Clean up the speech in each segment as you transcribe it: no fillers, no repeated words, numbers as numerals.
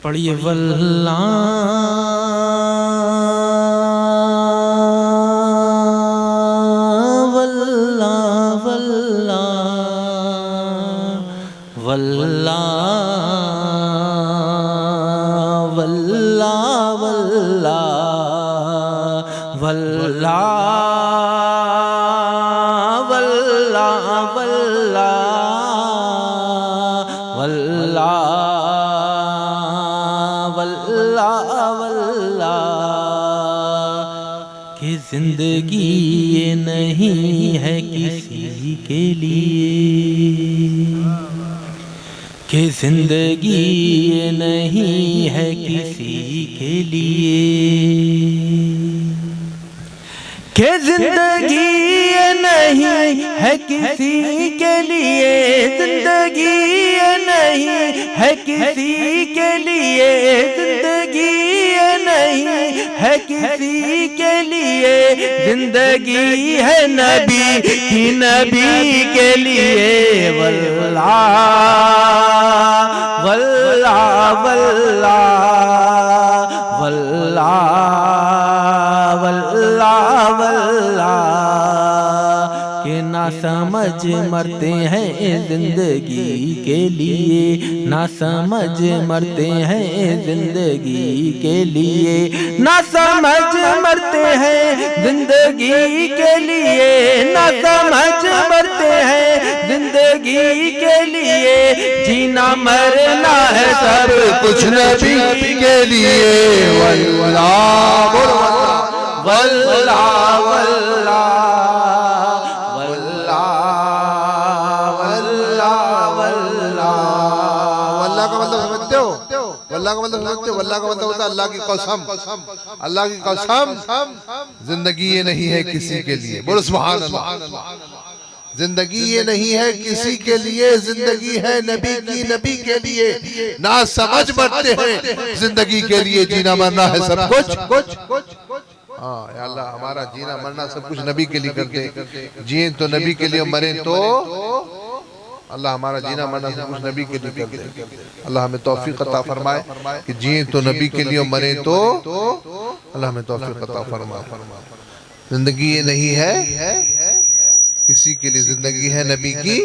پڑھیے واللہ واللہ واللہ واللہ واللہ واللہ واللہ واللہ واللہ واللہ کہ زندگی یہ نہیں ہے کسی کے لیے، کہ زندگی یہ نہیں ہے کسی کے لیے، کہ زندگی یہ نہیں ہے کسی کے لیے، زندگی یہ نہیں ہے کسی کے لیے، زندگی یہ نہیں ہے کسی کے لیے، زندگی ہے نبی کی نبی کے لیے، واللہ واللہ واللہ واللہ واللہ کہ نہ سمجھ مرتے ہیں زندگی کے لیے، نہ سمجھ مرتے ہیں زندگی کے لیے، نہ سمجھ مرتے ہیں زندگی کے لیے، نہ سمجھ مرتے ہیں زندگی کے لیے، جینا مرنا ہے سب کچھ نبی کے لیے، واللہ واللہ واللہ واللہ کا مطلب سمجھتے ہو؟ واللہ کا مطلب سمجھتے ہو؟ واللہ کا مطلب ہوتا ہے اللہ کی قسم، اللہ کی قسم زندگی یہ نہیں ہے کسی کے لیے، بولو سبحان اللہ۔ زندگی یہ نہیں ہے کسی کے لیے، زندگی ہے نبی کی نبی کے لیے، نہ سمجھ مرتے ہیں زندگی کے لیے، جینا مرنا ہے سب کچھ۔ ہاں یا اللہ ہمارا جینا مرنا سب کچھ نبی کے لیے کرتے، جئیں تو نبی کے لیے، مریں تو اللہ ہمارا جینا مرنا سب کچھ نبی کے لیے کرتے۔ اللہ ہمیں توفیق عطا فرمائے کہ جئیں تو نبی کے لیے، مریں تو اللہ ہمیں توفیق عطا فرمائے۔ زندگی یہ نہیں ہے کسی کے لیے، زندگی ہے نبی کی۔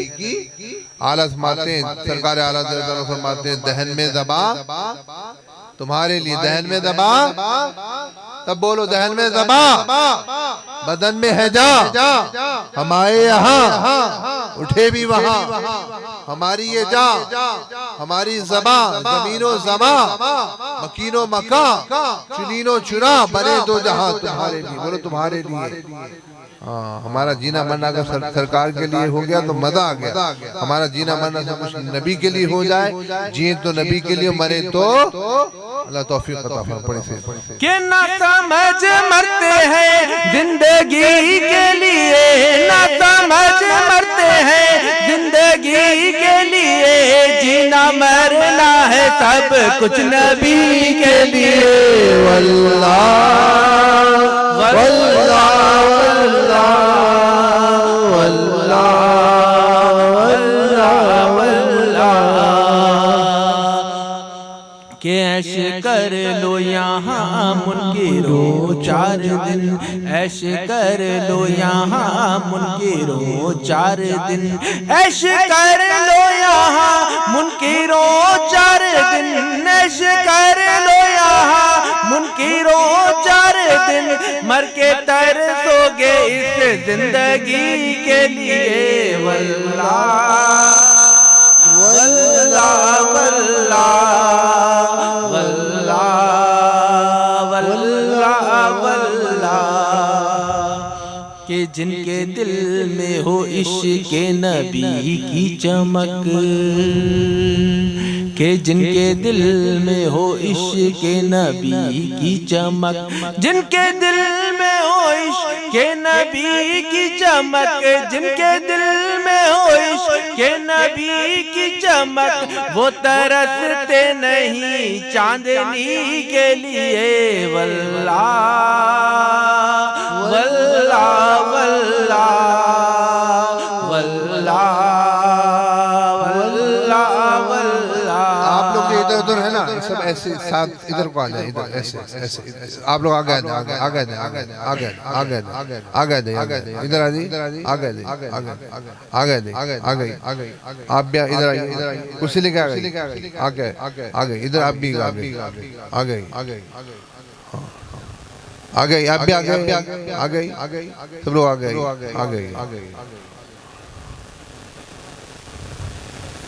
اعلیٰ فرماتے ہیں، سرکار اعلیٰ فرماتے ہیں، دہن میں زباں تمہارے لیے، دہن میں زباں، تب بولو دہن میں زباں، بدن میں ہے جاں، ہم آئے یہاں اٹھے بھی وہاں، ہماری یہ جاں، ہماری زباں، زمین و زمان، مکین و مکان، چنین و چنا، بنے دو جہاں تمہارے لیے، بولو تمہارے لیے۔ ہمارا جینا مرنا اگر سرکار کے لیے ہو گیا تو مزہ آ گیا، ہمارا جینا مرنا سب کچھ نبی کے لیے ہو جائے، جئیں تو نبی کے لیے، مرے تو اللہ توفیق عطا فرمائے۔ کہ نہ سمجھ مرتے ہیں زندگی کے لیے، نہ سمجھ مرتے ہیں زندگی کے لیے، جینا مرنا ہے سب کچھ نبی کے لیے، واللہ واللہ واللہ کہ عیش کر لو یہاں منکرو 4 دن، عیش کر لو یہاں منکرو 4 دن، عیش کر لو یہاں منکرو 4 دن، عیش کر لو یہاں منکرو 4 دن، مر کے ترسو گے اس زندگی کے لیے، واللہ واللہ واللہ کہ جن کے دل میں ہو عشق نبی کی چمک، کہ جن کے دل میں ہو عشق نبی کی چمک، جن کے دل میں ہو عشق نبی کی چمک، جن کے دل میں ہو عشق نبی کی چمک، وہ ترستے نہیں چاندنی کے لیے، واللہ واللہ واللہ واللہ واللہ واللہ۔ آپ لوگ ادھر ادھر ہے نا، سب ایسے ساتھ ادھر کو آ جائیں، ادھر ایسے ایسے آپ لوگ آگے دیں، آگے آگے دیں، آگے دیں، آگے دیں، آگے دیں، آگے دیں، آگے دیں، ادھر آ جائیے، آگے دیں، آگے دیں، آگے آگے آپ بھی ادھر آئیے، کرسی لے کے آگے آگے آگے ادھر آپ بھی آگے آگے آگے آگے آپ بھی آگے آگے سب لوگ آگے آگے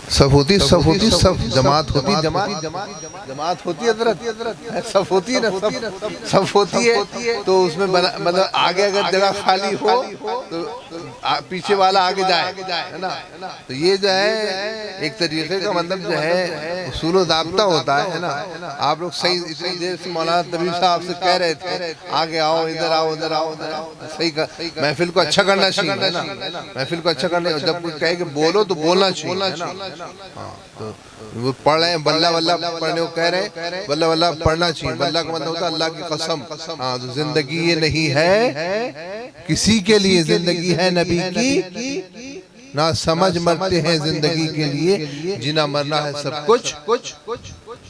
صف ہوتی صف جماعت ہوتی جماعت ہوتی ہے حضرت، صف ہوتی ہے نا، صف ہوتی ہے تو اس میں مطلب آگے اگر جگہ خالی ہو تو پیچھے والا آگے جائے ہے نا، تو یہ جو ہے ایک طریقے کا مطلب جو ہے اصول و ضابطہ ہوتا ہے نا۔ آپ لوگ صحیح اتنی دیر سے مولانا طبیب صاحب سے کہہ رہے تھے آگے آؤ، ادھر آؤ، ادھر آؤ، صحیح محفل کو اچھا کرنا چاہیے نا، محفل کو اچھا کرنا، جب کوئی کہے کہ بولو تو بولنا چاہیے نا۔ تو وہ پڑھ رہے ہیں بلہ بلہ پڑھنے کو کہہ رہے ہیں، بلہ بلہ پڑھنا چاہیے، بلہ کا مطلب ہوتا ہے اللہ کی قسم۔ ہاں تو زندگی یہ نہیں ہے کسی کے لیے، زندگی ہے نبی کی، نہ سمجھ مرتے ہیں زندگی کے لیے، جینا مرنا ہے سب کچھ،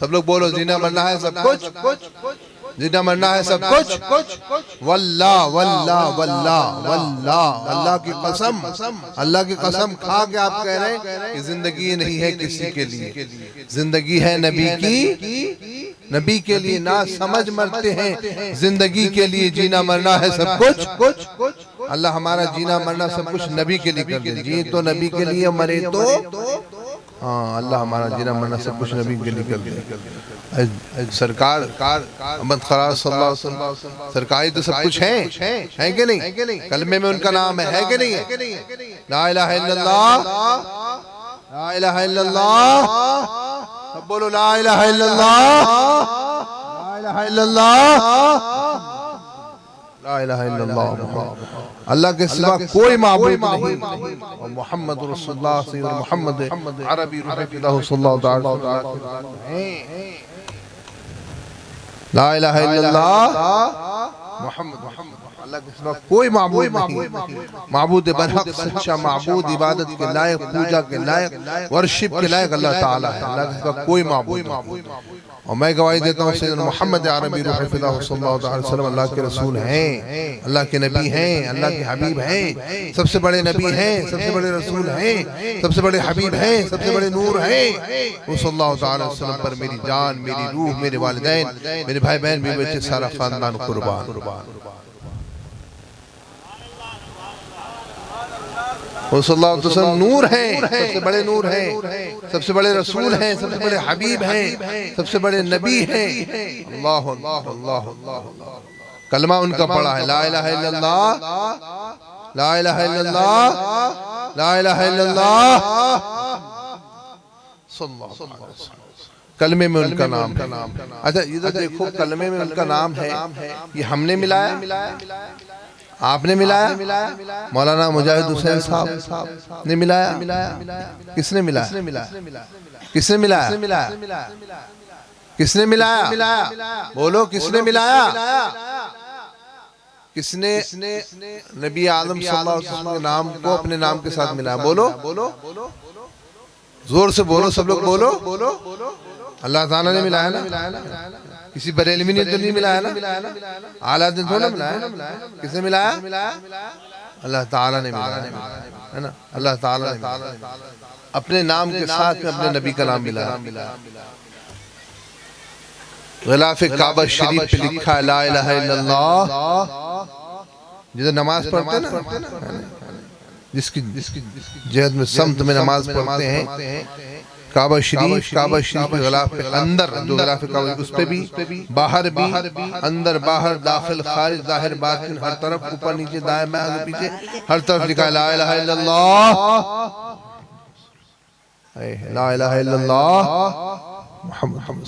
سب لوگ بولو جینا مرنا ہے سب کچھ، جینا مرنا ہے سب کچھ، واللہ واللہ واللہ واللہ اللہ کی قسم، اللہ کی قسم کھا کے آپ کہہ رہے ہیں کہ زندگی نہیں ہے کسی کے لیے، زندگی ہے نبی کی، نبی کے لیے، نہ سمجھ مرتے ہیں زندگی کے لیے، جینا مرنا ہے سب کچھ، اللہ ہمارا جینا مرنا سب کچھ نبی کے لیے کر دے، جی تو نبی کے لیے، مرے تو ہاں اللہ ہمارا جینا مرنا سب کچھ نبی کے لیے کر دے۔ سرکار احمد خرار صلی اللہ علیہ وسلم سرکاری تو سب کچھ ہیں کہ نہیں؟ کلمے میں ان کا نام ہے کہ نہیں ہے؟ لا الہ الا اللہ، لا الہ الا اللہ، سب بولو لا الہ الا اللہ، لا الہ الا اللہ، لا الہ الا اللہ، اللہ کے سوا کوئی معبود نہیں، اور محمد رسول اللہ سید محمد عربی روح اللہ صلی اللہ علیہ وسلم، لا الہ الا اللہ محمد، اللہ کے سوا کوئی معبود نہیں، معبود برحق سچا معبود، عبادت کے لائق، پوجا کے لائق، ورشپ کے لائق اللہ تعالیٰ ہے، اللہ کے سوا کوئی معبود نہیں۔ اور میں گواہی دیتا ہوں سیدنا محمد عربی روح اللہ صلی اللہ علیہ وسلم اللہ کے رسول ہیں، اللہ کے نبی ہیں، اللہ کے حبیب ہیں، سب سے بڑے نبی ہیں، سب سے بڑے رسول ہیں، سب سے بڑے حبیب ہیں، سب سے بڑے نور ہیں۔ وہ صلی اللہ علیہ وسلم پر میری جان، میری روح، میرے والدین، میرے بھائی بہن، میرے بچے، سارا خاندان قربان۔ وہ صلی اللہ علیہ وسلم نور ہیں، سب سے بڑے نور ہیں، سب سے بڑے رسول ہیں، سب سے بڑے حبیب ہیں، سب سے بڑے نبی ہیں۔ اللہ اللہ اللہ اللہ، کلمہ ان کا پڑھا ہے لا الہ الا اللہ، لا الہ الا اللہ، لا الہ الا اللہ، صلی اللہ علیہ وسلم، کلمے میں ان کا نام ہے۔ اچھا ادھر دیکھو، کلمے میں ان کا نام ہے، یہ ہم نے ملایا، آپ نے ملایا، مولانا مجاہد حسین صاحب نے ملایا، کس نے ملایا؟ کس نے ملایا؟ کس نے ملایا؟ بولو کس نے ملایا؟ کس نے نبی آدم صلی اللہ علیہ وسلم کے نام کو اپنے نام کے ساتھ ملایا؟ بولو زور سے بولو، سب لوگ بولو، اللہ تعالیٰ نے ملایا نا، کسی بریلوی نے تو نہیں ملایا نا، اعلیٰ نے تو نہ ملایا، کس نے ملایا؟ اللہ تعالیٰ نے ملایا ہے نا، اللہ تعالیٰ نے اپنے نام کے ساتھ میں اپنے نبی کا نام ملایا۔ غلاف کعبہ شریف پہ لکھا ہے لا الہ الا اللہ، جدھر نماز پڑھتے ہیں نا، جس کی جہد میں سمت میں نماز پڑھتے ہیں، کعبہ شریف کے غلاف پہ اندر جو غلاف کعبہ اس پہ بھی، باہر بھی، اندر باہر، داخل خارج، ظاہر باطن، ہر طرف، اوپر نیچے دائیں بائیں آگے پیچھے، ہر طرف لکھا ہے لا الہ الا اللہ، لا الہ الا اللہ محمد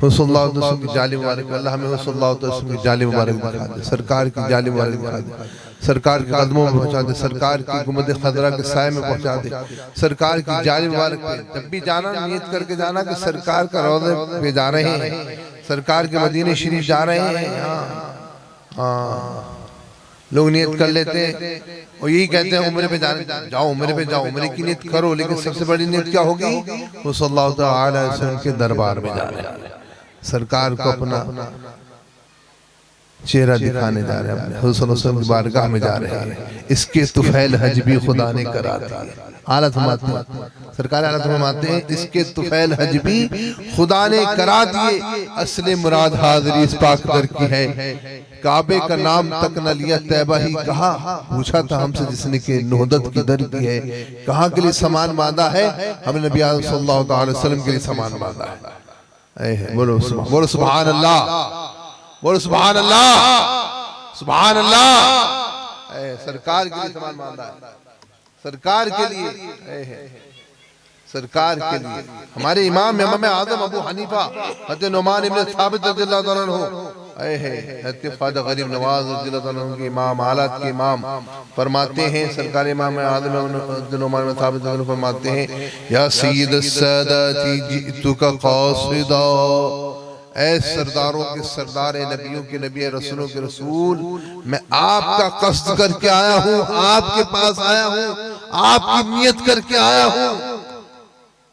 رسول اللہ صلی اللہ علیہ وسلم کی جالی مبارک، اللہ ہمیں صلی اللہ علیہ وسلم کی جالی مبارک دکھا دے، سرکار کی جالی مبارک دکھا دے، سرکار کے قدموں میں پہنچا دے، سرکار کی گنبد خضرا کے سائے میں پہنچا دے، سرکار کی جالی مبارک پہ جب بھی جانا نیت کر کے جانا کہ سرکار کا روضے پہ جا رہے ہیں، سرکار کے مدینہ شریف جا رہے ہیں، لوگ نیت کر لیتے ہیں اور یہی کہتے ہیں عمرے پہ جاؤ، عمرے پہ جاؤ، عمرے کی نیت کرو، لیکن سب سے بڑی نیت کیا ہوگی؟ وہ صلی اللہ تعالی علیہ وسلم کے دربار میں جا رہے ہیں، سرکار کو اپنا چہرہ دکھانے جا رہے ہیں، اپنے حضور صلی اللہ علیہ وسلم کی بارگاہ میں جا رہے ہیں۔ اس کے طفیل حج بھی خدا نے کرا دی، اعلیٰ فرماتے ہیں، سرکار اعلیٰ فرماتے ہیں اس کے طفیل حج بھی خدا نے کرا دیے، اصل مراد حاضری اس پاک در کی ہے، کعبے کا نام تک نہ لیا طیبہ ہی کہا، پوچھا تھا ہم سے جس نے کہ نہدت کی در کی ہے، کہاں کے لیے سامان باندھا ہے؟ ہم نے نبی صلی اللہ علیہ وسلم کے لیے سامان باندھا ہے۔ بولو سبحان اللہ، بولو سبحان اللہ، سبحان اللہ، سرکار کے لیے سامان باندھا ہے، سرکار کے لیے، سرکار کے لیے۔ ہمارے امام اعظم ابو حنیفہ حضرت نعمان ابن ثابت رضی اللہ عنہ، حضرت خواجہ غریب نواز رضی اللہ عنہ کے امام، حالات کے امام فرماتے ہیں، سرکار امام اعظم حضرت نعمان ابن ثابت رضی اللہ عنہ فرماتے ہیں، یا سید السادات جئتک قاصدا، اے سرداروں کے سردار، اے نبیوں کے نبی، اے رسولوں کے رسول، میں آپ کا قصد کر کے آیا ہوں، آپ کے پاس آیا ہوں، آپ کی نیت کر کے آیا ہوں،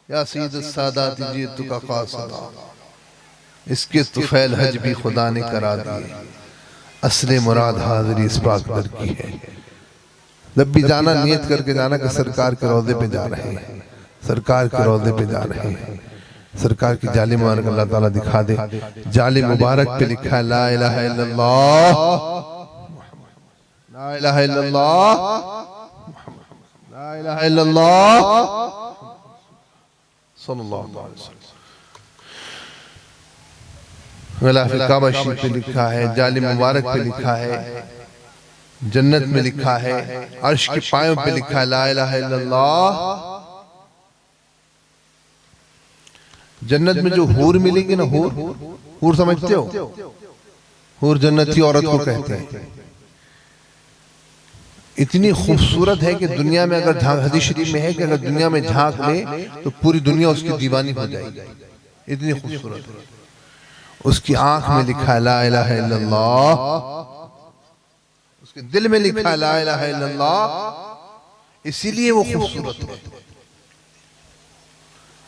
یا سید السادات جئتک قاصدا، اس کے طفیل حج بھی خدا نے کرا دیے، اصل مراد حاضری اس پاک در کی ہے۔ جب بھی جانا نیت کر کے جانا کہ سرکار کے روضے پہ جا رہے ہیں، سرکار کے روضے پہ جا رہے ہیں۔ سرکار کی جعلی مبارک اللہ تعالیٰ دکھا دے، جعلی مبارک پہ لکھا ہے لا الہ الا اللہ، لا الہ الا اللہ، لا الہ الا اللہ صلی اللہ علیہ وسلم۔ غلاف کعبہ شریف پہ لکھا ہے، جعلی مبارک پہ لکھا ہے، جنت میں لکھا ہے، عرش کی پایوں پہ لکھا ہے لا الہ الا اللہ۔ جنت میں جو حور ملیں گے نا، حور سمجھتے ہو؟ حور جنتی عورت کو کہتے ہیں، اتنی خوبصورت ہے کہ دنیا میں اگر حدیث شریف میں ہے کہ اگر دنیا میں جھانک لے تو پوری دنیا اس کی دیوانی ہو جائے گی، اتنی خوبصورت ہے۔ اس کی آنکھ میں لکھا ہے لا الہ الا اللہ، اس کے دل میں لکھا ہے لا الہ الا اللہ، اسی لیے وہ خوبصورت ہے۔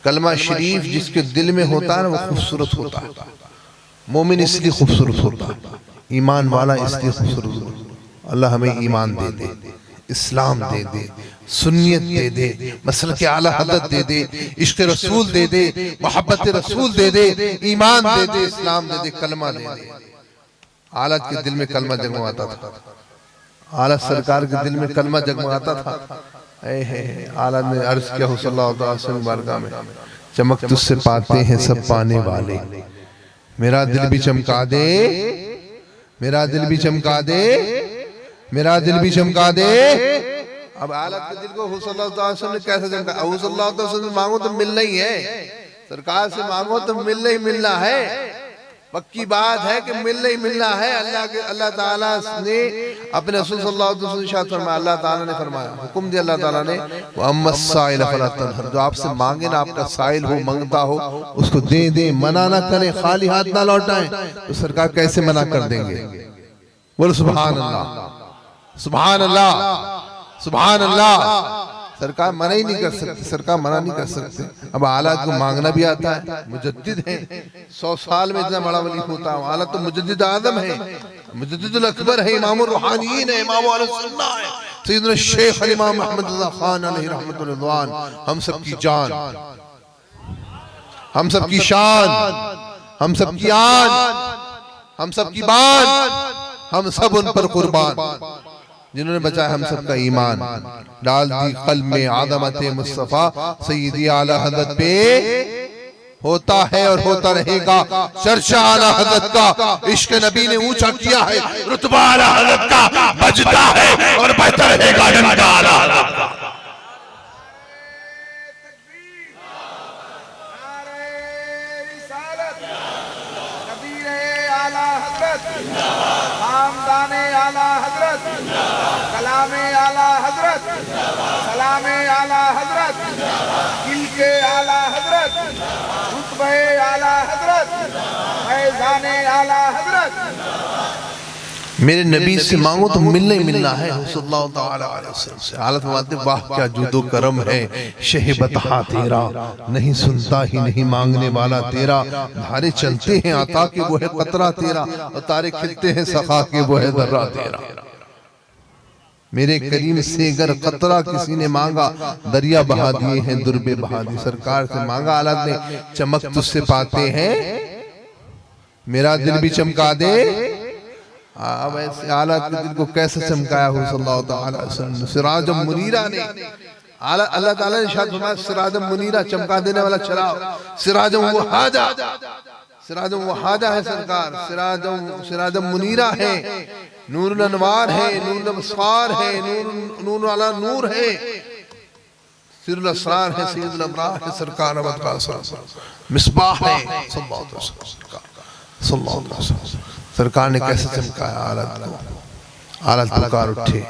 کلمہ شریف جس کے دل میں ہوتا ہے وہ خوبصورت ہوتا ہے، مومن اس لیے خوبصورت ہوتا ہے، ایمان والا اس لیے خوبصورت ہوتا ہے۔ اللہ ہمیں ایمان دے دے، اسلام دے دے، سنیت دے دے، مسلک اعلیٰ حضرت دے دے، عشق رسول دے دے، محبت رسول دے دے، ایمان دے دے، اسلام دے دے، کلمہ دے دے۔ اعلیٰ کے دل میں کلمہ جگمگاتا تھا، اعلیٰ سرکار کے دل میں کلمہ جگمگاتا تھا۔ اعلیٰ نے عرض کیا صلی اللہ علیہ وسلم بارگاہ میں، چمک تجھ سے پاتے ہیں سب پانے والے، میرا دل بھی چمکا دے، میرا دل بھی چمکا دے، میرا دل بھی چمکا دے۔ اب اعلیٰ کے دل کو صلی اللہ علیہ وسلم نے کیسے چمکا؟ صلی اللہ علیہ وسلم مانگو تو ملنا ہی ہے، سرکار سے مانگو تو ملنا ہی ملنا ہے، پکی بات ہے کہ ملنا ہی ملنا ہے۔ اللہ تعالیٰ نے اپنے رسول صلی اللہ علیہ وسلم ارشاد فرمایا، اللہ تعالیٰ نے فرمایا، حکم دیا اللہ تعالیٰ نے، وَأَمَّا السَّائِلَ فَلَا تَنْهَرْ، جو آپ سے مانگے نا، آپ کا سائل ہو، منگتا ہو، اس کو دے دیں، منع نہ کریں، خالی ہاتھ نہ لوٹائیں، تو سرکار کیسے منع کر دیں گے؟ بولو سبحان اللہ، سبحان اللہ، سبحان اللہ۔ سرکار منع ہی نہیں کر سکتے، سرکار منع نہیں کر سکتے۔ اب اعلیٰ کو مانگنا بھی آتا ہے، مجدد ہیں، 100 سال میں اتنا بڑا ولی ہوتا ہے، اعلیٰ تو مجدد اعظم ہے، مجدد الاکبر ہے، امام الروحانیین ہے، امام اہل سنہ ہے، سیدنا الشیخ الامام محمد رضا خان علیہ رحمت الرضوان، ہم سب کی جان، ہم سب کی شان، ہم سب کی آن، ہم سب کی بان، ہم سب ان پر قربان، جنہوں نے بچایا ہم سب کا ایمان، ڈال دی قلب میں عظمت مصطفیٰ، سیدی اعلیٰ حضرت پہ ہوتا ہے اور ہوتا رہے گا چرچہ اعلیٰ حضرت کا، عشق نبی نے اونچا کیا ہے، رتبہ اعلیٰ حضرت کا بجتا ہے اور بجتا رہے گا ڈنکا اعلیٰ حضرت کا۔ خاندان اعلیٰ حضرت، کلام اعلیٰ حضرت، سلام اعلیٰ حضرت، ملک اعلیٰ حضرت، رتبہ اعلیٰ حضرت، فیضان اعلیٰ حضرت۔ میرے نبی سے مانگو تو ملنا ہی ملنا ہے صلی اللہ تعالی علیہ وسلم سے. حالت فرماتے واہ کیا جود و کرم ہے شہ بطحا تیرا, نہیں سنتا ہی نہیں مانگنے والا تیرا, دھارے چلتے ہیں عطا کے وہ ہے قطرہ تیرا, اور تارے کھلتے ہیں سخا کے وہ ہے ذرہ تیرا. میرے کریم سے اگر قطرہ کسی نے مانگا دریا بہا دیے ہیں دربے بہا دیے. سرکار سے مانگا حالت نے چمک تجھ سے پاتے ہیں میرا دل بھی چمکا دے. اب ایسے حالات کے دل کو کیسے چمکایا ہو صلی اللہ تعالیٰ علیہ وسلم. سراج منیرہ نے اللہ تعالیٰ نے ارشاد فرمایا سراج منیرہ چمکا دینے والا چراغ, سراج وہاجہ, سراج وہاجہ ہے سرکار, سراج منیرہ ہے, نور الانوار ہے, نور الابصار ہے, نور علی نور ہے, سر الاسرار ہے, سید الابرار ہے سرکار ابد کا مصباح ہے صلی اللہ علیہ وسلم. صلی اللہ علیہ وسلم سرکار نے کیسے چمکایا حالت کو. حالت پکار اٹھے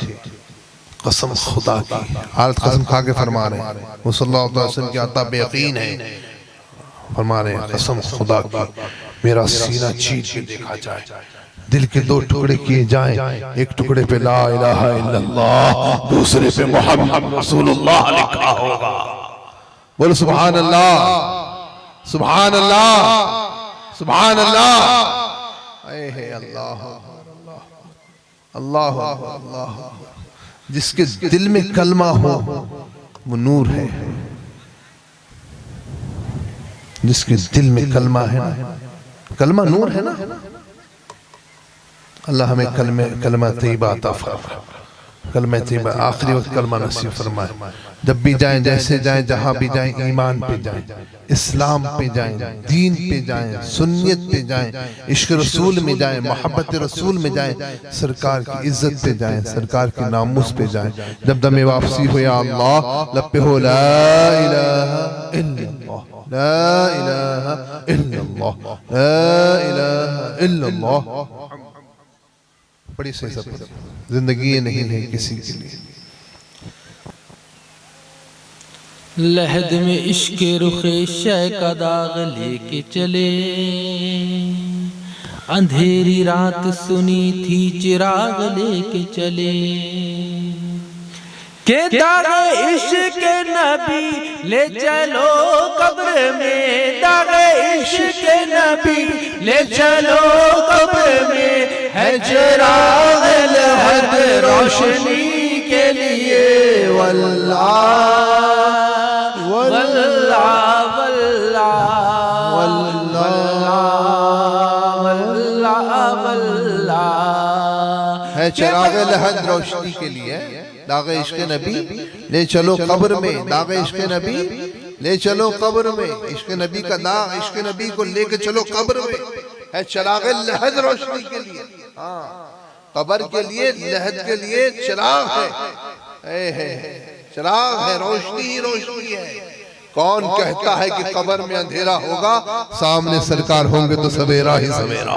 قسم خدا کی, حالت قسم کھا کے فرما رہے ہیں وہ صلی اللہ علیہ وسلم کی عطا بے یقین ہے. فرما رہے ہیں قسم خدا کی میرا سینہ چیٹ کے دیکھا جائے, دل کے دو ٹکڑے کیے جائیں, ایک ٹکڑے پہ لا الہ الا اللہ, دوسرے پہ محمد رسول اللہ لکھا ہوگا. بولو سبحان اللہ, سبحان اللہ, سبحان اللہ. اے اللہ اللہ اللہ. جس کے دل میں کلمہ ہو وہ نور ہے, جس کے دل میں کلمہ ہے نا, کلمہ نور ہے نا. اللہ ہمیں کلمہ طیبہ عطا فرمائے, کلمہ طیبہ آخری وقت کلمہ نصیب فرمائے. جب بھی جائیں جیسے جائیں جہاں بھی جائیں ایمان پہ جائیں, اسلام پہ جائیں, دین پہ جائیں, سنیت پہ جائیں, عشق رسول میں جائیں, محبت رسول میں جائیں, سرکار کی عزت پہ جائیں, سرکار کی ناموس پہ جائیں. جب دم واپسی ہو یا اللہ لب پہ ہو لا الہ الا اللہ, لا الہ الا اللہ, لا الہ الا اللہ. بڑی صحیح سب زندگی نہیں ہے کسی کے لیے. لحد میں عشق رخ شہ کا داغ لے کے چلے, اندھیری رات سنی تھی چراغ لے کے چلے, کہ داغ عشق نبی لے چلو قبر میں, داغ عشق نبی لے چلو قبر میں, ہے چراغ لحد روشنی کے لیے. واللہ واللہ واللہ واللہ واللہ, ہے چراغ لحد روشنی کے لیے. داغ عشق نبی لے چلو قبر میں, داغ عشق نبی لے چلو قبر میں, عشق نبی کا داغ عشق نبی کو لے کے چلو قبر میں, ہے چراغ لحد روشنی کے لیے. قبر کے لیے لحد کے لیے چراغ ہے, چراغ ہے, روشنی ہی روشنی ہے. کون کہتا ہے کہ قبر میں اندھیرا ہوگا, سامنے سرکار ہوں گے تو سویرا ہی سویرا.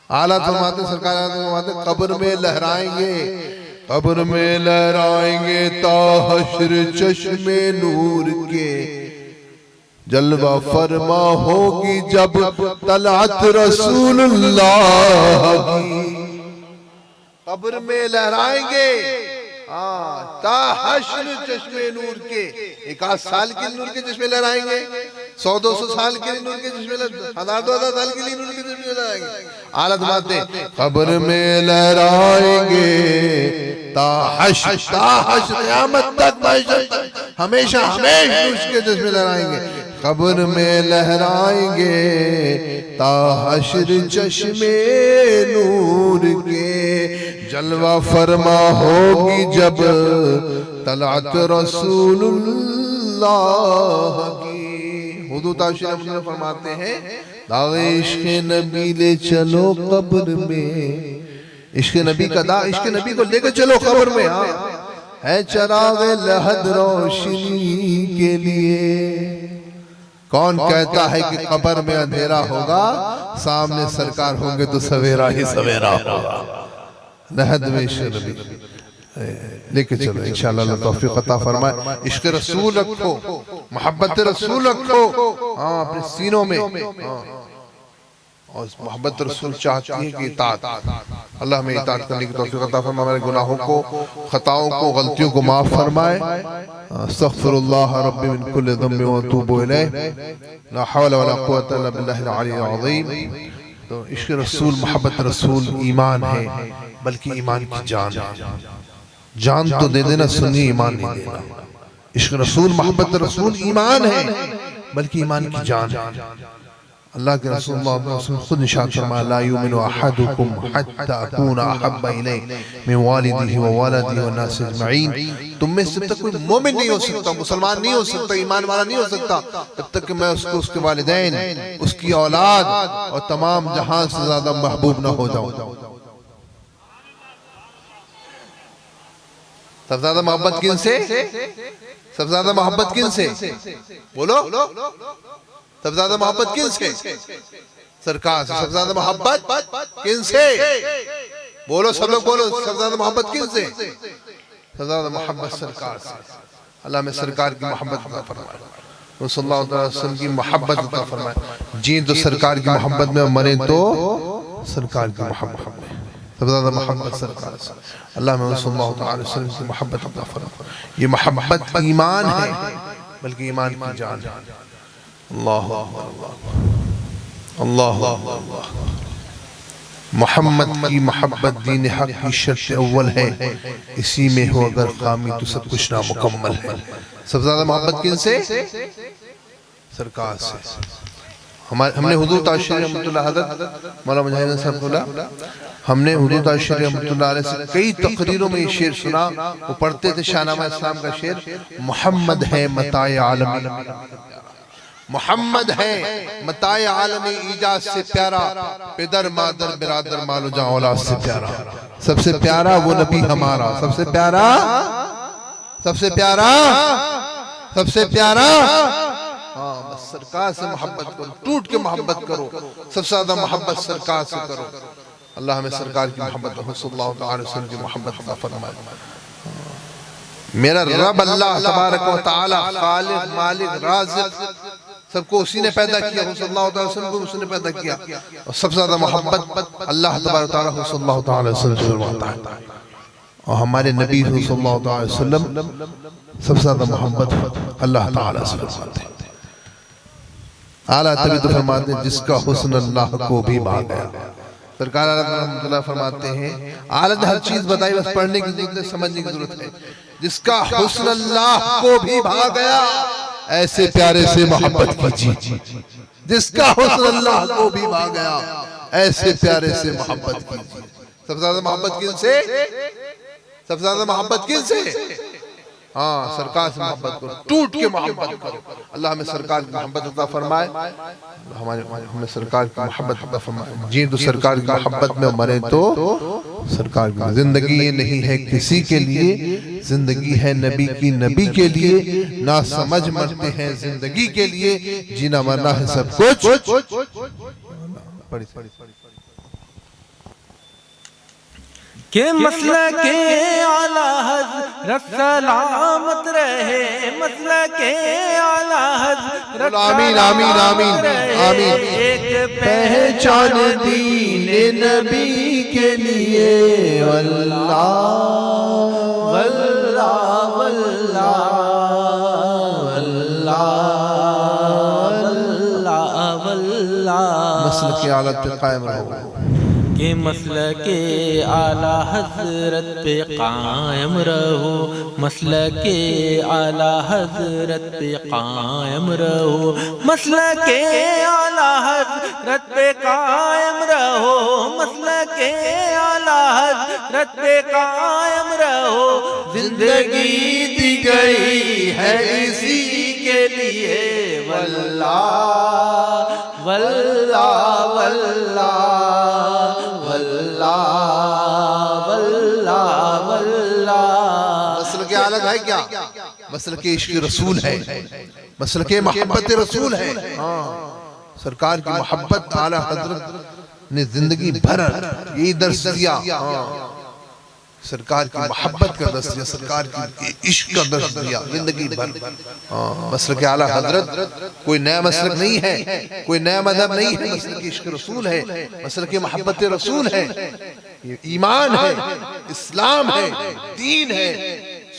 اعلیٰ فرماتے سرکار فرماتے قبر میں لہرائیں گے, قبر میں لہرائیں گے تا حشر چشم نور کے, جلوہ فرما ہوگی جب طلعت رسول اللہ کی. قبر میں لہرائیں گے تا حشر چشم نور کے. ایک آدھ سال کے نور کے چشمے لہرائیں گے, 100-200 سال کے نور کے چشمے لہرائیں گے, 1000-2000 سال کے لیے نور کے چشمے لہرائیں گے. حالت باتیں قبر میں لہرائیں گے تا حشر, تا حشر قیامت تک, ہمیشہ ہمیشہ اس کے چشمے لہرائیں گے. قبر میں لہرائیں گے تا حشر چشم نور کے, جلوہ فرما ہوگی جب طلعت رسول اللہ کی. حضور تعالی فرماتے ہیں داغ عشق نبی لے چلو قبر میں, عشق نبی کا داغ عشق نبی کو لے کے چلو قبر میں, ہے چراغ لحد روشنی کے لیے. کون کہتا ہے کہ قبر میں اندھیرا ہوگا, سامنے سرکار ہوں گے تو سویرا ہی سویرا ہوگا. لحد میں عشق نبی لے کے چلو انشاءاللہ. اللہ توفیق عطا فرمائے. عشق رسول رکھو, محبت رسول رکھو اپنے سینوں میں, اور محبت رسول چاہتی ہے کہ اطاعت. اللہ ہمیں اطاعت کرنے کی توفیق عطا فرمائے، ہمارے گناہوں کو، خطاؤں کو، غلطیوں کو معاف فرمائے. استغفر اللہ ربی من کل ذنب واتوب الیہ، لا حول ولا قوة الا باللہ العلی العظیم. تو عشق رسول، محبت رسول ایمان ہے، بلکہ ایمان کی جان ہے. جان تو دے دینا، سنی ایمان نہیں دینا. عشق رسول، محبت رسول ایمان ہے، بلکہ ایمان کی جان ہے. اللہ کے رسول اللہ علیہ وسلم خود ارشاد فرمایا: لا یؤمن احدکم حتی اکون احب الیہ من والدہ وولدہ والناس اجمعین. تم میں سے تک کوئی مومن نہیں ہو سکتا، مسلمان نہیں ہو سکتا، ایمان والا نہیں ہو سکتا جب تک کہ میں اس کو، اس کے والدین، اس کی اولاد اور تمام جہان سے زیادہ محبوب نہ ہو جاؤں. سب زیادہ محبت کن سے؟ سب زیادہ محبت کن سے؟ بولو. سب زیادہ محبت کن سے؟ سرکار سے. سب زیادہ محبت کن سے؟ بولو سب لوگ بولو. سب زیادہ محبت کن سے؟ سب زیادہ محبت سرکار سے. اللہ میں سرکار کی محبت عطا فرمائے، صلی اللہ علیہ وسلم کی محبت عطا فرمائے. جین تو سرکار کی محبت میں، مریں تو سرکار کی محبت میں. سب زیادہ محبت سرکار سے. اللہ میں صلی اللہ علیہ وسلم کی محبت عطا فرمائے. یہ محبت ایمان ہے، بلکہ ایمان کی جان ہے. اللہ اللہ اللہ. محمد کی محبت دین حق کی شرط اول ہے، اسی میں ہو اگر خامی تو سب کچھ نامکمل ہے. سب زیادہ محبت کن سے؟ سرکار سے. ہم نے حضور تاشری رحمت اللہ حضرت مولانا مجاہد صاحب اللہ، ہم نے حضور تاشری رحمت اللہ علیہ سے کئی تقریروں میں یہ شعر سنا. وہ پڑھتے تھے شاہنامہ اسلام کا شعر: محمد ہے متاع عالمی، محمد ہے متاع عالمی ایجاد سے پیارا، پدر مادر برادر مال و جان اولاد سے پیارا. سب سے پیارا وہ نبی ہمارا، سب سے پیارا، سب سے پیارا، سب سے پیارا. ہاں بس سرکار سے محبت کرو، ٹوٹ کے محبت کرو، سب سے زیادہ محبت سرکار سے کرو. اللہ ہمیں سرکار کی محبت، صلی اللہ علیہ وسلم کی محبت عطا فرمائے. میرا رب اللہ تبارک و تعالی خالق مالک رازق سب کو اسی نے پیدا کیا، صلی اللہ علیہ وسلم کو اسی نے پیدا کیا. اور سب سے زیادہ محبت اللہ تبارک و تعالی صلی اللہ علیہ وسلم سے فرماتا ہے. اور ہمارے نبی صلی اللہ علیہ وسلم سب سے زیادہ محبت اللہ تعالی سے فرماتے ہیں. اعلیٰ تبھی تو فرماتے ہیں جس کا حسن اللہ کو بھی بھا گیا. سرکار رحمت اللہ فرماتے ہیں اعلیٰ نے ہر چیز بتائی، بس پڑھنے کی ضرورت ہے، سمجھنے کی ضرورت ہے. جس کا حسن اللہ کو بھی بھا گیا، ایسے پیارے سے محبت کیجیے. جس کا حسن اللہ کو بھی بھا گیا، ایسے پیارے سے محبت کیجیے. سب سے زیادہ محبت کن سے؟ سب سے زیادہ محبت کن سے؟ ہاں سرکار سے محبت کرو، ٹوٹ کے محبت کرو. اللہ ہمیں سرکار کی محبت عطا فرمائے، ہمیں سرکار کی محبت عطا فرمائے. جی تو سرکار کی محبت میں مریں تو سرکار کی. زندگی یہ نہیں ہے کسی کے لیے، زندگی ہے نبی کی، نبی کے لیے. نہ سمجھ مرتے ہیں زندگی کے لیے، جینا مرنا ہے سب کچھ. کہ مسلک اعلیٰ حضرت سلامت رہے، مسلک اعلیٰ حضرت آمین آمین آمین آمین. ایک پہچان دین نبی کے لیے. واللہ واللہ واللہ واللہ واللہ. مسلک اعلیٰ پہ قائم رہو، کہ مسلک اعلیٰ حضرت پہ قائم رہو، مسلک اعلیٰ حضرت پہ قائم رہو، مسلک اعلیٰ حضرت پہ قائم رہو، مسلک اعلیٰ حضرت پہ قائم رہو. زندگی دی گئی ہے اسی کے لیے. واللہ واللہ واللہ واللہ واللہ واللہ. مسلک اعلیٰ ہے کیا؟ مسلک عشق رسول ہے، مسلک محبت رسول ہے. سرکار کی محبت اعلیٰ حضرت نے زندگی بھر یہی درس دیا. سرکار کی محبت کا درس دیا، سرکار کی عشق کا درس دیا زندگی بھر۔ مسلک اعلیٰ حضرت کوئی نیا مسلک نہیں ہے، کوئی نیا مذہب نہیں ہے، مسلک عشق رسول ہے، مسلک محبت رسول ہے، یہ ایمان ہے، اسلام ہے، دین ہے،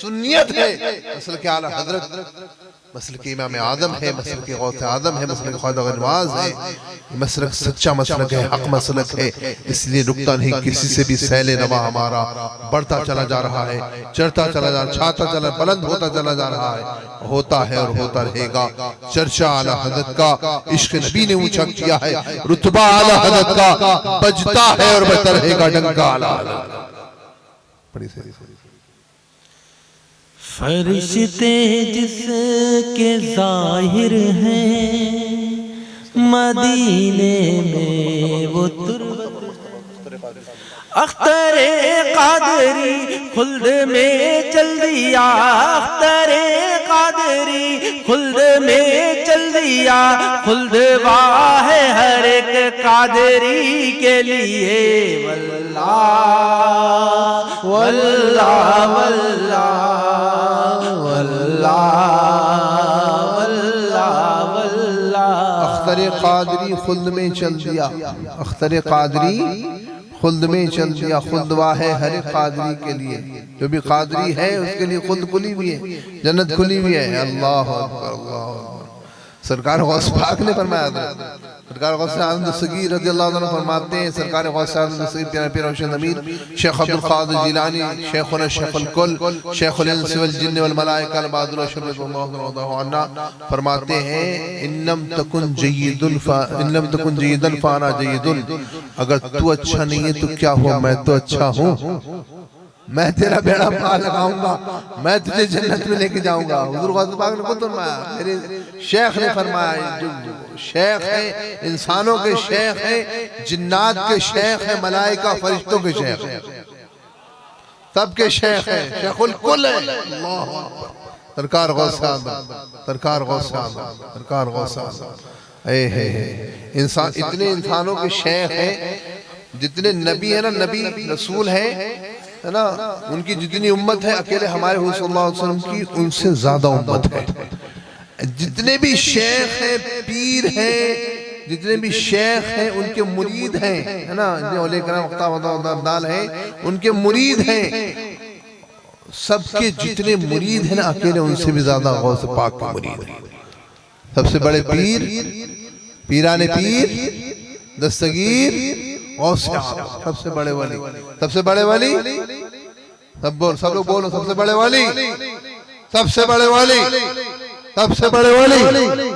سنیت ہے۔ مسلک اعلیٰ حضرت مسلک امام اعظم ہے، مسلک غوث اعظم ہے، مسلک خواجہ غنواز ہے، یہ مسلک سچا مسلک ہے، حق مسلک ہے، اس لیے رکتا نہیں کسی سے بھی سیل نوا ہمارا بڑھتا چلا جا رہا ہے، چڑھتا چلا جا رہا ہے، چھاتا چلا بلند ہوتا چلا جا رہا ہے، ہوتا ہے اور ہوتا رہے گا۔ چرچا اعلیٰ حضرت کا عشق نبی نے اونچا کیا ہے، رتبہ اعلیٰ حضرت کا بجتا ہے اور بجتا رہے گا ڈنکا اعلیٰ حضرت۔ بڑی سے فرشتے جس کے ظاہر ہیں مدینے میں وہ اختر قادری خلد میں چل دیا، اختر قادری خلد میں چل دیا، خلد واہ ہے ہر ایک قادری کے لیے۔ واللہ واللہ واللہ واللہ واللہ۔ اختر قادری خلد میں چل دیا، اختر قادری خلد میں چل دیا، خلد واہ ہے ہر قادری کے لیے، جو بھی قادری ہے اس کے لیے خلد کھلی ہوئی ہے، جنت کھلی ہوئی ہے۔ اللہ اکبر اللہ اکبر۔ سرکار غوث پاک نے فرمایا تھا، سرکار غوث اعظم دستگیر رضی اللہ عنہ فرماتے ہیں، سرکار غوث اعظم دستگیر پیارے پیر روشن امیر شیخ عبدالقادر جیلانی شیخنا شیخ الکل شیخ الانس والجن والملائکہ البادر والشرف اللہ عنہ فرماتے ہیں، ان لم تکن جیدا فانا جید، اگر تو اچھا نہیں ہے تو کیا ہوا، میں تو اچھا ہوں، میں تیرا بیڑا پار لگاؤں گا، میں تجھے جنت میں لے کے جاؤں گا۔ حضور غوث پاک نے خود فرمایا، میرے شیخ نے فرمایا، جو شیخ ہے انسانوں کے شیخ ہے، جنات کے شیخ ہے، ملائکہ فرشتوں کے شیخ ہے، سب کے شیخ ہے، شیخ الکل ہے۔ اللہ اکبر۔ سرکار غوث اعظم، سرکار غوث اعظم، سرکار غوث اعظم، اے ہے انسان، اتنے انسانوں کے شیخ ہیں، جتنے نبی ہیں نا، نبی رسول ہیں نا، ان کی جتنی امت ہے اکیلے ہمارے حضور صلی اللہ علیہ وسلم کی ان سے زیادہ امت ہے۔ جتنے بھی شیخ ہیں، پیر ہیں، جتنے بھی شیخ ہیں ان کے مرید ہیں، ہے نا، جتنے اولیاء کرام اقتاب ہیں ان کے مرید ہیں، سب کے جتنے مرید ہیں نا اکیلے ان سے بھی زیادہ غوث پاک کے مرید ہیں۔ سب سے بڑے پیر، پیران پیر، دستگیر غوث اعظم، سب سے بڑے ولی، سب سے بڑے ولی، سب لوگ بولو، سب سے بڑے ولی، سب سے بڑے ولی، سب سے بڑے ولی۔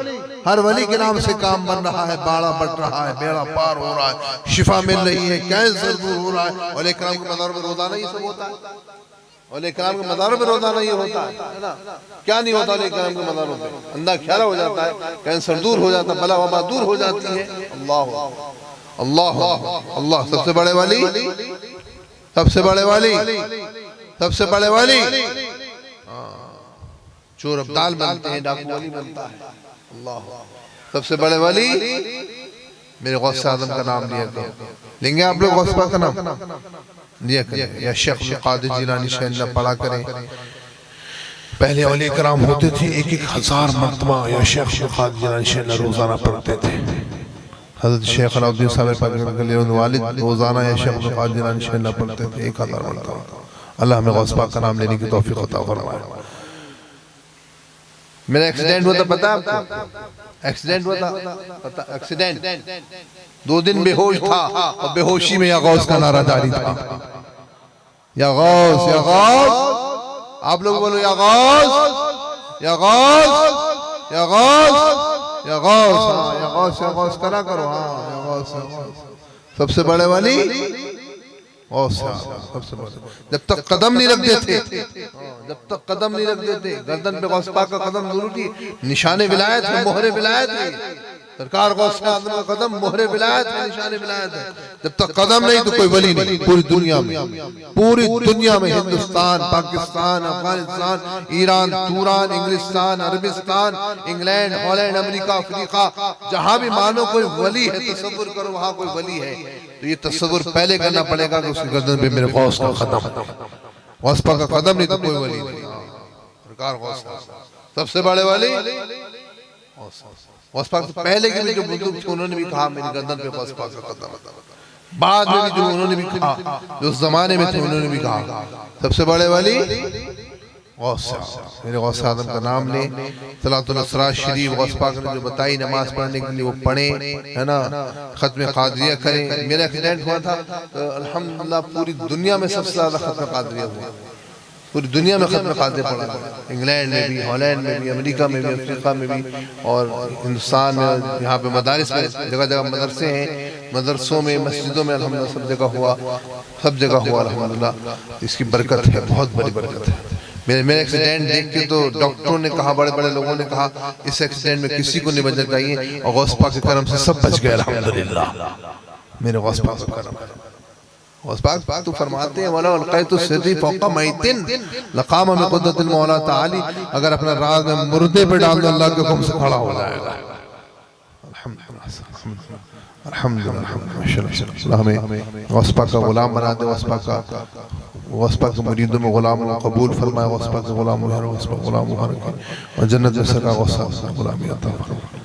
ہر ولی کے نام سے کام بن رہا ہے، باڑا بٹ رہا ہے، بیڑا پار ہو رہا ہے، شفا مل رہی ہے، کینسر دور ہو رہا ہے۔ اولیاء کرام کے مزاروں میں روزانہ یہ سب ہوتا ہے، اولیاء کرام کے مزاروں میں روزانہ یہ ہوتا ہے، کیا نہیں ہوتا اولیاء کرام کے مزاروں میں؟ اندھا کھیلا ہو جاتا ہے، کینسر دور ہو جاتا ہے، بلا وبا دور ہو جاتی ہے۔ اللہ اللہ اللہ، سب سے بڑے ولی، سب سے بڑے ولی، سب سے بڑے ولی۔ چور ابدال بنتے ہیں، ڈاکو ولی بنتا ہے۔ اللہ، سب سے بڑے ولی میرے غوث اعظم کا نام لیا کرو، لیں گے آپ لوگ غوث پاک کا نام لیا کریں، یا شیخ عبدالقادر جیلانی شاہ اللہ پڑھا کریں۔ پہلے اولیاء کرام ہوتے تھے 1000 مرتبہ یا شیخ عبدالقادر جیلانی شاہ اللہ روزانہ پڑھتے تھے۔ حضرت شیخ علاؤالدین صاحب پاکستان کے لیے والد روزانہ یا شیخ عبدالقادر جیلانی شاہ اللہ پڑھتے تھے 1000 مرتبہ۔ اللہ ہمیں غوث پاک کا نام لینے کی توفیق عطا فرمائے۔ میرا ایکسیڈنٹ ہوا تھا، پتہ آپ کو؟ ایکسیڈنٹ ہوا تھا، ایکسیڈنٹ 2 دن بے ہوش تھا، اور بے ہوشی میں یا غوث کا نعرہ جاری تھا، یا غوث، یا غوث، آپ لوگ بولو یا غوث، یا غوث، یا غوث، یا غوث، یا غوث، یا غوث کرا کرو، ہاں یا غوث، یا غوث۔ سب سے بڑے والی غوث، سب سے بڑے، جب تک قدم نہیں رکھ دیتے، جب تک قدم نہیں رکھ دیتے، گردن پہ غوث پاک کا قدم ضرور کی، نشان ولایت ہے، مہر ولایت ہے، سرکار غوث اعظم کا قدم مہر ولایت ہے، نشان ولایت ہے۔ جب تک قدم نہیں تو کوئی ولی نہیں پوری دنیا میں، پوری دنیا میں، ہندوستان، پاکستان، افغانستان، ایران، توران، انگلستان، عربستان، انگلینڈ، ہالینڈ، امریکہ، افریقہ، جہاں بھی مانو کوئی ولی ہے، تصور کرو وہاں کوئی ولی ہے، تو یہ تصور پہلے کرنا پڑے گا کہ اس کی گردن پہ میرے غوث کا قدم ہے۔ غوث پاک کا قدم نہیں تو کوئی ولی نہیں. سرکار غوث سب سے بڑے ولی غوث پاک سے پہلے کے بھی جو بزرگ تھے انہوں نے بھی کہا میری گردن پہ غوث پاک کا قدم. بعد میں بھی جو انہوں نے بھی کہا جو اس زمانے میں تھے انہوں نے بھی کہا سب سے بڑے ولی غوث صاحب. میرے غوث اعظم کا نام لیں. صلاۃ الاسراء شریف غوث پاک نے جو بتائی نماز پڑھنے کے لیے وہ پڑھیں ہے نا, ختم قادریہ کریں. میرا ایکسیڈنٹ ہوا تھا تو الحمدللہ پوری دنیا میں سب سے زیادہ ختم قادریہ ہوا. پوری دنیا میں ختم قادریہ پڑھا, انگلینڈ میں بھی, ہالینڈ میں بھی, امریکہ میں بھی, افریقہ میں بھی, اور ہندوستان میں یہاں پہ مدارس میں جگہ جگہ مدرسے ہیں, مدرسوں میں مسجدوں میں الحمدللہ سب جگہ ہوا, سب جگہ ہوا الحمدللہ. اس کی برکت ہے, بہت بڑی برکت ہے. میرے ایکسیڈنٹ دیکھ کے تو ڈاکٹروں نے کہا, بڑے بڑے لوگوں نے کہا اس ایکسیڈنٹ میں کسی کو نہیں بچنا چاہیے, اور غوث پاک کے کرم سے سب بچ گئے الحمدللہ. میرے غوث پاک کا کرم ہے. غوث پاک تو فرماتے ہیں وَلَوْ أَلْقَيْتُ السِّرِّ فَوْقَ مَيْتٍ لَقَامَ بِقُدْرَةِ الْمَوْلَى تَعَالِي. اگر اپنا راز میں مردے پہ ڈال دو اللہ کے حکم سے کھڑا ہو جائے گا. الحمدللہ. اللہ ہمیں غوث پاک کا غلام بنا دے, غوث پاک کے مریدوں میں غلام قبول فرمائے, غوث پاک کے غلام غوث پاک غلام اور جنت میں سکا غوث پاک غلامی عطا فرمائے.